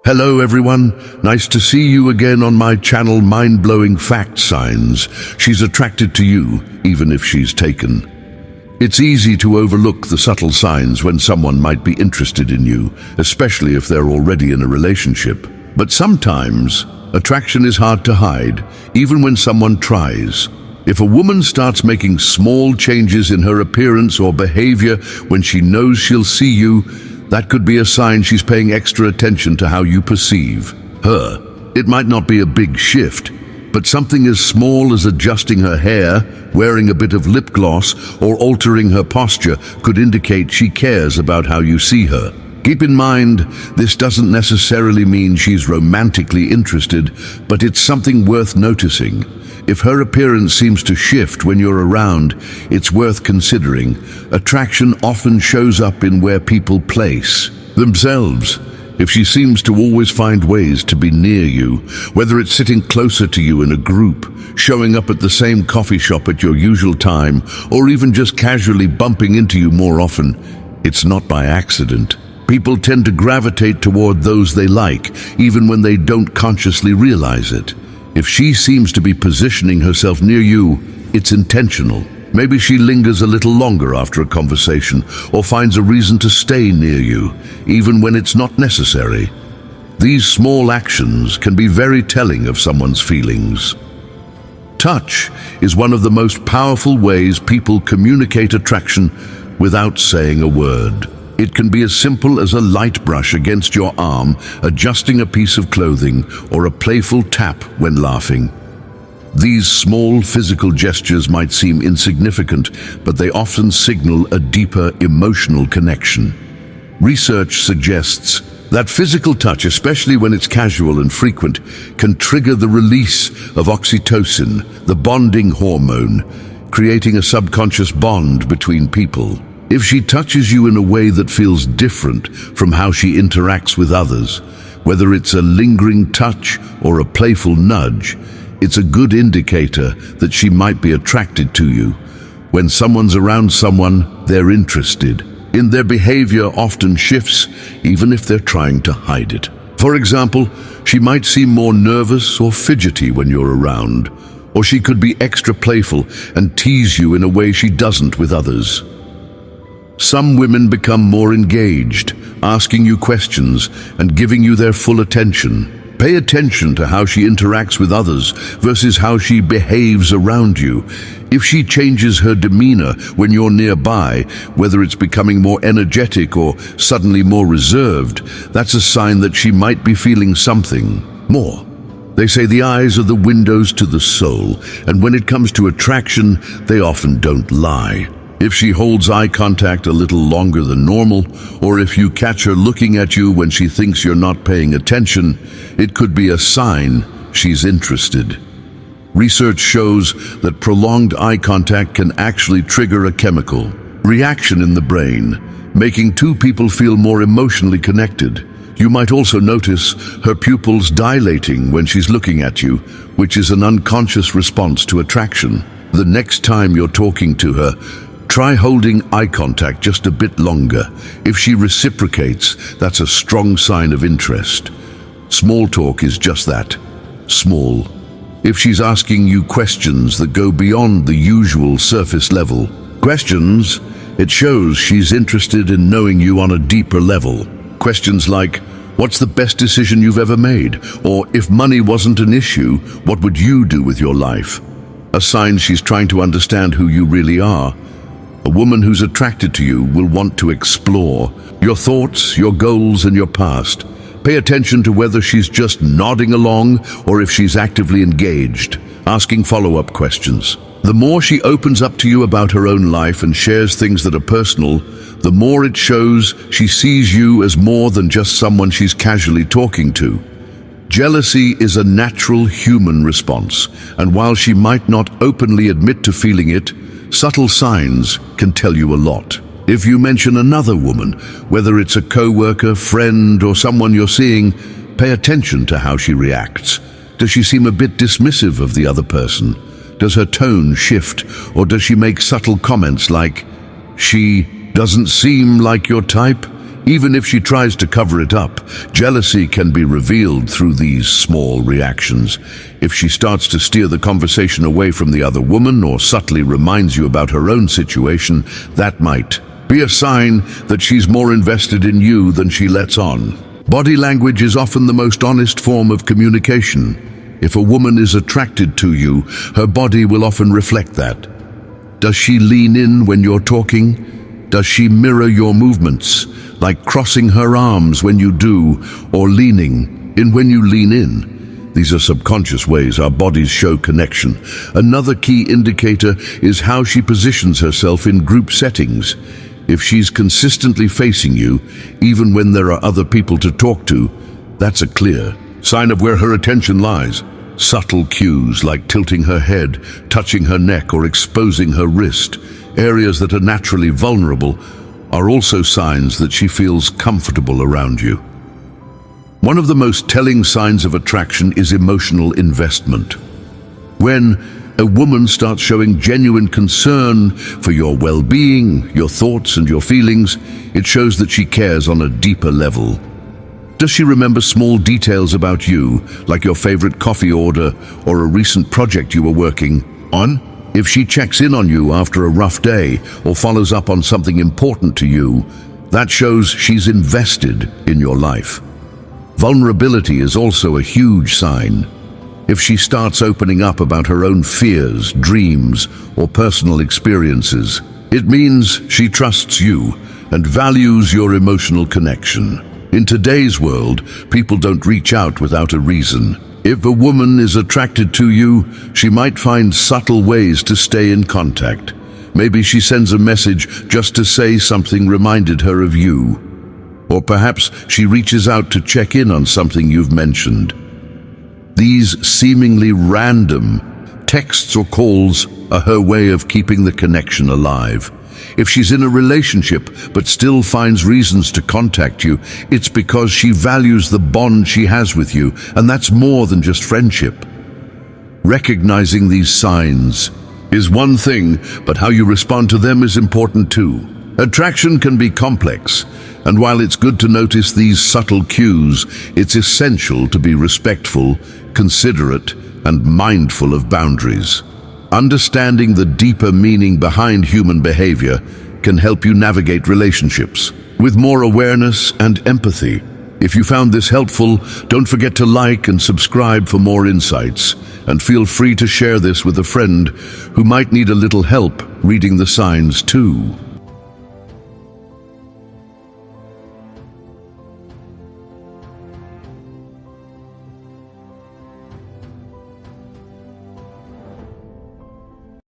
Hello everyone, nice to see you again on my channel Mind-Blowing Fact Signs. She's attracted to you, even if she's taken. It's easy to overlook the subtle signs when someone might be interested in you, especially if they're already in a relationship. But sometimes, attraction is hard to hide, even when someone tries. If a woman starts making small changes in her appearance or behavior when she knows she'll see you, that could be a sign she's paying extra attention to how you perceive her. It might not be a big shift, but something as small as adjusting her hair, wearing a bit of lip gloss, or altering her posture could indicate she cares about how you see her. Keep in mind, this doesn't necessarily mean she's romantically interested, but it's something worth noticing. If her appearance seems to shift when you're around, it's worth considering. Attraction often shows up in where people place themselves. If she seems to always find ways to be near you, whether it's sitting closer to you in a group, showing up at the same coffee shop at your usual time, or even just casually bumping into you more often, it's not by accident. People tend to gravitate toward those they like, even when they don't consciously realize it. If she seems to be positioning herself near you, it's intentional. Maybe she lingers a little longer after a conversation or finds a reason to stay near you, even when it's not necessary. These small actions can be very telling of someone's feelings. Touch is one of the most powerful ways people communicate attraction without saying a word. It can be as simple as a light brush against your arm, adjusting a piece of clothing, or a playful tap when laughing. These small physical gestures might seem insignificant, but they often signal a deeper emotional connection. Research suggests that physical touch, especially when it's casual and frequent, can trigger the release of oxytocin, the bonding hormone, creating a subconscious bond between people. If she touches you in a way that feels different from how she interacts with others, whether it's a lingering touch or a playful nudge, it's a good indicator that she might be attracted to you. When someone's around someone, they're interested, and their behavior often shifts, even if they're trying to hide it. For example, she might seem more nervous or fidgety when you're around, or she could be extra playful and tease you in a way she doesn't with others. Some women become more engaged, asking you questions and giving you their full attention. Pay attention to how she interacts with others versus how she behaves around you. If she changes her demeanor when you're nearby, whether it's becoming more energetic or suddenly more reserved, that's a sign that she might be feeling something more. They say the eyes are the windows to the soul, and when it comes to attraction, they often don't lie. If she holds eye contact a little longer than normal, or if you catch her looking at you when she thinks you're not paying attention, it could be a sign she's interested. Research shows that prolonged eye contact can actually trigger a chemical reaction in the brain, making two people feel more emotionally connected. You might also notice her pupils dilating when she's looking at you, which is an unconscious response to attraction. The next time you're talking to her, try holding eye contact just a bit longer. If she reciprocates, that's a strong sign of interest. Small talk is just that, small. If she's asking you questions that go beyond the usual surface level questions, it shows she's interested in knowing you on a deeper level. Questions like, what's the best decision you've ever made? Or if money wasn't an issue, what would you do with your life? A sign she's trying to understand who you really are. A woman who's attracted to you will want to explore your thoughts, your goals, and your past. Pay attention to whether she's just nodding along or if she's actively engaged, asking follow-up questions. The more she opens up to you about her own life and shares things that are personal, the more it shows she sees you as more than just someone she's casually talking to. Jealousy is a natural human response, and while she might not openly admit to feeling it, subtle signs can tell you a lot. If you mention another woman, whether it's a co-worker, friend, or someone you're seeing, pay attention to how she reacts. Does she seem a bit dismissive of the other person? Does her tone shift, or does she make subtle comments like, "She doesn't seem like your type"? Even if she tries to cover it up, jealousy can be revealed through these small reactions. If she starts to steer the conversation away from the other woman or subtly reminds you about her own situation, that might be a sign that she's more invested in you than she lets on. Body language is often the most honest form of communication. If a woman is attracted to you, her body will often reflect that. Does she lean in when you're talking? Does she mirror your movements, like crossing her arms when you do, or leaning in when you lean in? These are subconscious ways our bodies show connection. Another key indicator is how she positions herself in group settings. If she's consistently facing you, even when there are other people to talk to, that's a clear sign of where her attention lies. Subtle cues like tilting her head, touching her neck, or exposing her wrist, areas that are naturally vulnerable, are also signs that she feels comfortable around you. One of the most telling signs of attraction is emotional investment. When a woman starts showing genuine concern for your well-being, your thoughts and your feelings, it shows that she cares on a deeper level. Does she remember small details about you, like your favorite coffee order or a recent project you were working on? If she checks in on you after a rough day or follows up on something important to you, that shows she's invested in your life. Vulnerability is also a huge sign. If she starts opening up about her own fears, dreams, or personal experiences, it means she trusts you and values your emotional connection. In today's world, people don't reach out without a reason. If a woman is attracted to you, she might find subtle ways to stay in contact. Maybe she sends a message just to say something reminded her of you. Or perhaps she reaches out to check in on something you've mentioned. These seemingly random texts or calls are her way of keeping the connection alive. If she's in a relationship but still finds reasons to contact you, it's because she values the bond she has with you, and that's more than just friendship. Recognizing these signs is one thing, but how you respond to them is important too. Attraction can be complex, and while it's good to notice these subtle cues, it's essential to be respectful, considerate, and mindful of boundaries. Understanding the deeper meaning behind human behavior can help you navigate relationships with more awareness and empathy. If you found this helpful, don't forget to like and subscribe for more insights, and feel free to share this with a friend who might need a little help reading the signs too.